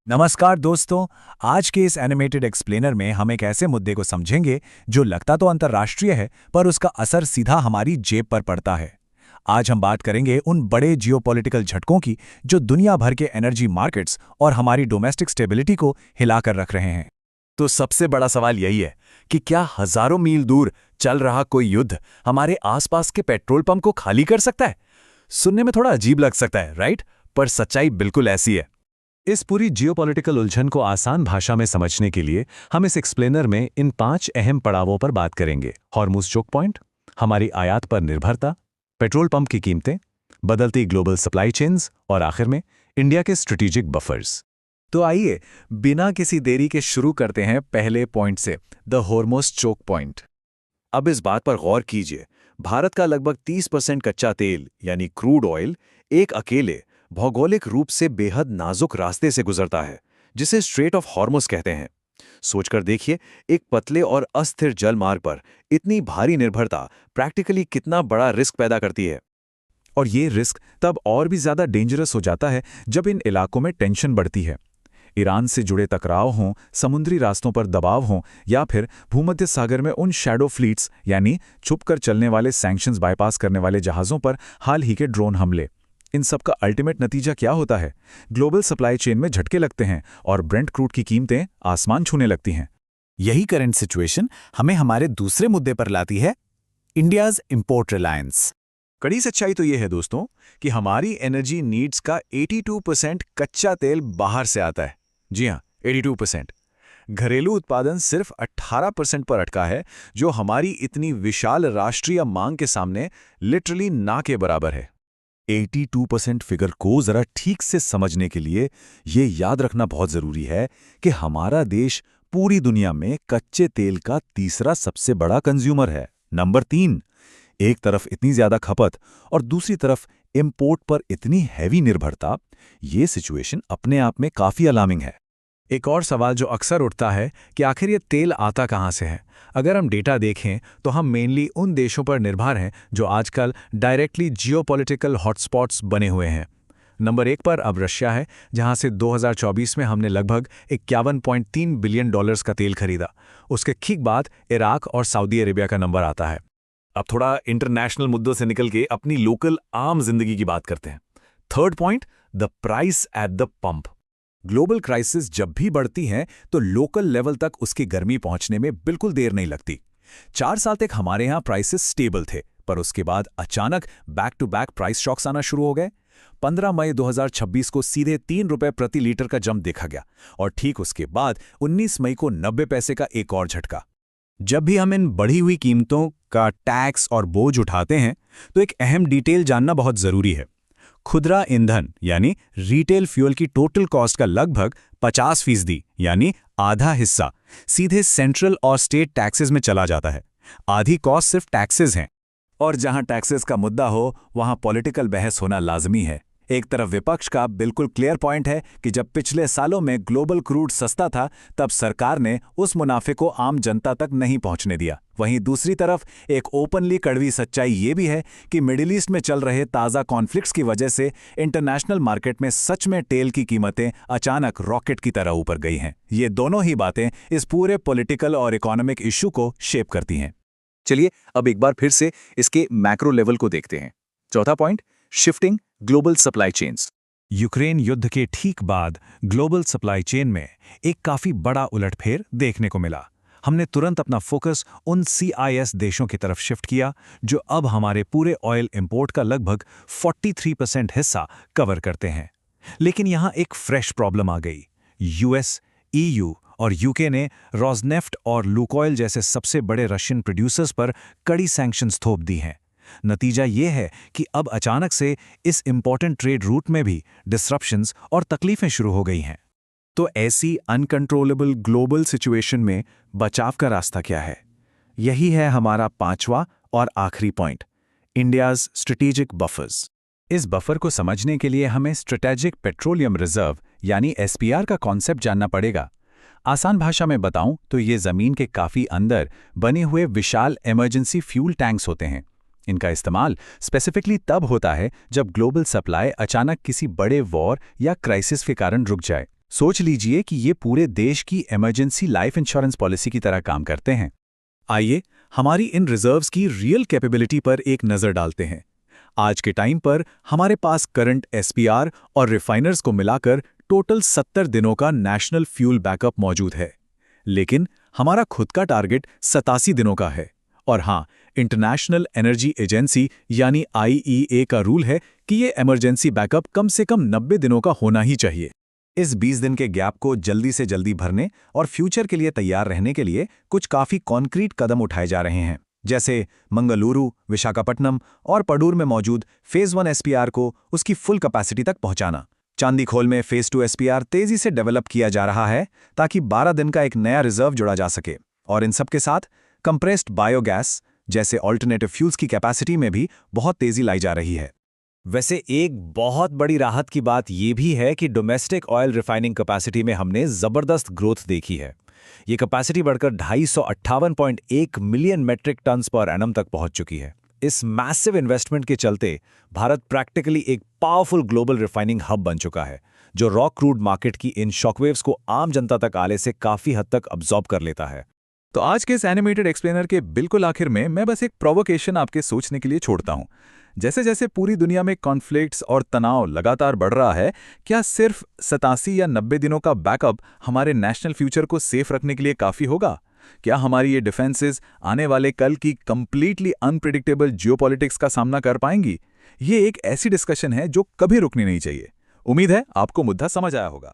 नमस्कार दोस्तों। आज के इस एनिमेटेड एक्सप्लेनर में हम एक ऐसे मुद्दे को समझेंगे जो लगता तो अंतर्राष्ट्रीय है, पर उसका असर सीधा हमारी जेब पर पड़ता है। आज हम बात करेंगे उन बड़े जियोपॉलिटिकल झटकों की जो दुनिया भर के एनर्जी मार्केट्स और हमारी डोमेस्टिक स्टेबिलिटी को हिलाकर रख रहे हैं। तो सबसे बड़ा सवाल यही है कि क्या हजारों मील दूर चल रहा कोई युद्ध हमारे आसपास के पेट्रोल पंप को खाली कर सकता है? सुनने में थोड़ा अजीब लग सकता है, राइट? पर सच्चाई बिल्कुल ऐसी है। इस पूरी जियोपॉलिटिकल उलझन को आसान भाषा में समझने के लिए हम इस एक्सप्लेनर में इन 5 अहम पड़ावों पर बात करेंगे। हॉर्मुज़ चोक पॉइंट, हमारी आयात पर निर्भरता, पेट्रोल पंप की कीमतें, बदलती ग्लोबल सप्लाई चेन्स और आखिर में इंडिया के स्ट्रेटेजिक बफर्स। तो आइए बिना किसी देरी के शुरू करते हैं पहले पॉइंट से, द हॉर्मुज़ चोक पॉइंट। अब इस बात पर गौर कीजिए, भारत का लगभग 30% कच्चा तेल यानी क्रूड ऑयल एक अकेले भौगोलिक रूप से बेहद नाजुक रास्ते से गुजरता है, जिसे स्ट्रेट ऑफ हॉर्मुज़ कहते हैं। सोचकर देखिए, एक पतले और अस्थिर जल मार्ग पर इतनी भारी निर्भरता प्रैक्टिकली कितना बड़ा रिस्क पैदा करती है। और ये रिस्क तब और भी ज़्यादा डेंजरस हो जाता है जब इन इलाकों में टेंशन बढ़ती है। ईरान से जुड़े टकराव हों, समुद्री रास्तों पर दबाव हों, या फिर भूमध्य सागर में उन शैडो फ्लीट्स यानी छुपकर चलने वाले सैंक्शंस बाईपास करने वाले जहाज़ों पर हाल ही के ड्रोन हमले। इन सब का अल्टीमेट नतीजा क्या होता है? ग्लोबल सप्लाई चेन में झटके लगते हैं और ब्रेंट क्रूड की कीमतें आसमान छूने लगती हैं। यही करंट सिचुएशन हमें हमारे दूसरे मुद्दे पर लाती है, इंडियाज़ इंपोर्ट रिलायंस। कड़ी सच्चाई तो ये है दोस्तों कि हमारी एनर्जी नीड्स का 82% कच्चा तेल बाहर से आता है। जी हाँ, 82%। घरेलू उत्पादन सिर्फ 18% पर अटका है, जो हमारी इतनी विशाल राष्ट्रीय मांग के सामने लिटरली ना के बराबर है। 82% फिगर को जरा ठीक से समझने के लिए ये याद रखना बहुत जरूरी है कि हमारा देश पूरी दुनिया में कच्चे तेल का तीसरा सबसे बड़ा कंज्यूमर है, नंबर 3। एक तरफ इतनी ज्यादा खपत और दूसरी तरफ इंपोर्ट पर इतनी हैवी निर्भरता, ये सिचुएशन अपने आप में काफी अलार्मिंग है। एक और सवाल जो अक्सर उठता है कि आखिर ये तेल आता कहाँ से है? अगर हम डेटा देखें तो हम मेनली उन देशों पर निर्भर हैं जो आजकल डायरेक्टली जियोपॉलिटिकल हॉटस्पॉट्स बने हुए हैं। नंबर 1 पर अब रशिया है, जहां से 2024 में हमने लगभग 51.3 बिलियन डॉलर्स का तेल खरीदा। उसके ठीक बाद इराक और सऊदी अरेबिया का नंबर आता है। अब थोड़ा इंटरनेशनल मुद्दों से निकल के अपनी लोकल आम जिंदगी की बात करते हैं। Third point, the price at the pump. Global crisis जब भी बढ़ती हैं तो लोकल लेवल तक उसकी गर्मी पहुंचने में बिल्कुल देर नहीं लगती। 4 साल तक हमारे यहाँ प्राइसेस स्टेबल थे, पर उसके बाद अचानक back to back price shocks आना शुरू हो गए। 15 मई 2026 को सीधे 3 रुपए प्रति लीटर का जंप देखा गया और ठीक उसके बाद 19 मई को 90 पैसे का एक और झटका। जब भी हम इन बढ़ी हुई कीमतों का टैक्स और बोझ उठाते हैं तो एक अहम डिटेल जानना बहुत जरूरी है। खुदरा ईंधन यानी रिटेल फ्यूल की टोटल कॉस्ट का लगभग 50% यानी आधा हिस्सा सीधे सेंट्रल और स्टेट टैक्सेस में चला जाता है। आधी कॉस्ट सिर्फ टैक्सेस हैं। और जहां टैक्सेस का मुद्दा हो वहां पॉलिटिकल बहस होना लाजमी है। एक तरफ विपक्ष का बिल्कुल क्लियर पॉइंट है कि जब पिछले सालों में ग्लोबल क्रूड सस्ता था तब सरकार ने उस मुनाफे को आम जनता तक नहीं पहुंचने दिया। वहीं दूसरी तरफ एक ओपनली कड़वी सच्चाई ये भी है कि मिडिल ईस्ट में चल रहे ताज़ा कॉन्फ्लिक्ट्स की वजह से इंटरनेशनल मार्केट में सच में तेल की कीमतें अचानक रॉकेट की तरह ऊपर गई हैं। ये दोनों ही बातें इस पूरे पॉलिटिकल और इकोनॉमिक इशू को शेप करती हैं। चलिए अब एक बार फिर से इसके मैक्रो लेवल को देखते हैं। चौथा point, shifting global supply chains. Ukraine युद्ध के ठीक बाद ग्लोबल सप्लाई चेन में एक काफी बड़ा उलटफेर देखने को मिला। हमने तुरंत अपना फोकस उन CIS देशों की तरफ शिफ्ट किया जो अब हमारे पूरे ऑयल इंपोर्ट का लगभग 43% हिस्सा कवर करते हैं। लेकिन यहां एक फ्रेश प्रॉब्लम आ गई। US, EU और UK ने रोजनेफ्ट और लुकोइल जैसे सबसे बड़े रशियन प्रोड्यूसर्स पर कड़ी सैंक्शंस थोप दी हैं। नतीजा ये है कि अब अचानक से इस इंपॉर्टेंट ट्रेड रूट में भी डिसरप्शंस और तकलीफें शुरू हो गई हैं। तो ऐसी अनकंट्रोलेबल ग्लोबल सिचुएशन में बचाव का रास्ता क्या है? यही है हमारा 5वां और आखिरी पॉइंट, इंडियाज़ स्ट्रेटेजिक बफर्स। इस बफर को समझने के लिए हमें स्ट्रेटेजिक पेट्रोलियम रिजर्व यानी SPR का कॉन्सेप्ट जानना पड़ेगा। आसान भाषा में बताऊं तो ये जमीन के काफी अंदर बने हुए विशाल इमरजेंसी फ्यूल टैंक्स होते हैं। इनका इस्तेमाल स्पेसिफिकली तब होता है जब ग्लोबल सप्लाई अचानक किसी बड़े वॉर या क्राइसिस के कारण रुक जाए। सोच लीजिए कि ये पूरे देश की इमरजेंसी लाइफ इंश्योरेंस पॉलिसी की तरह काम करते हैं। आइए हमारी इन रिजर्व्स की रियल कैपेबिलिटी पर एक नज़र डालते हैं। आज के टाइम पर हमारे पास करंट एसपीआर और रिफाइनर्स को मिलाकर टोटल 70 दिनों का नेशनल फ्यूल बैकअप मौजूद है। लेकिन हमारा खुद का टारगेट 87 दिनों का है। और हाँ, इंटरनेशनल एनर्जी एजेंसी यानी IEA का रूल है कि ये इमरजेंसी बैकअप कम से कम 90 दिनों का होना ही चाहिए। इस 20 दिन के गैप को जल्दी से जल्दी भरने और फ्यूचर के लिए तैयार रहने के लिए कुछ काफ़ी कॉन्क्रीट कदम उठाए जा रहे हैं, जैसे मंगलुरु, विशाखापट्टनम और पडूर में मौजूद फेज़ 1 एसपीआर को उसकी फुल कैपेसिटी तक पहुंचाना। चांदीखोल में फेज़ 2 एसपीआर तेजी से डेवलप किया जा रहा है ताकि 12 दिन का एक नया रिजर्व जोड़ा जा सके। और इन सब के साथ कंप्रेस्ड बायोगैस जैसे ऑल्टरनेटिव फ्यूल्स की कैपेसिटी में भी बहुत तेजी लाई जा रही है। वैसे एक बहुत बड़ी राहत की बात यह भी है कि डोमेस्टिक ऑयल रिफाइनिंग कैपेसिटी में हमने जबरदस्त ग्रोथ देखी है। ये कैपेसिटी बढ़कर 258.1 million metric tons per annum तक पहुंच चुकी है। इस मैसिव इन्वेस्टमेंट के चलते भारत प्रैक्टिकली एक पावरफुल ग्लोबल रिफाइनिंग हब बन चुका है, जो रॉ क्रूड मार्केट की इन शॉकवेव्स को आम जनता तक आने से काफी हद तक अब्सॉर्ब कर लेता है। तो आज के इस एनिमेटेड एक्सप्लेनर के बिल्कुल आखिर में मैं बस एक प्रोवोकेशन आपके सोचने के लिए छोड़ता हूं। जैसे जैसे पूरी दुनिया में कॉन्फ्लिक्ट्स और तनाव लगातार बढ़ रहा है, क्या सिर्फ 87 या 90 दिनों का बैकअप हमारे नेशनल फ्यूचर को सेफ रखने के लिए काफ़ी होगा? क्या हमारी ये डिफेंसेस आने वाले कल की कंप्लीटली अनप्रिडिक्टेबल जियोपॉलिटिक्स का सामना कर पाएंगी? ये एक ऐसी डिस्कशन है जो कभी रुकनी नहीं चाहिए। उम्मीद है आपको मुद्दा समझ आया होगा।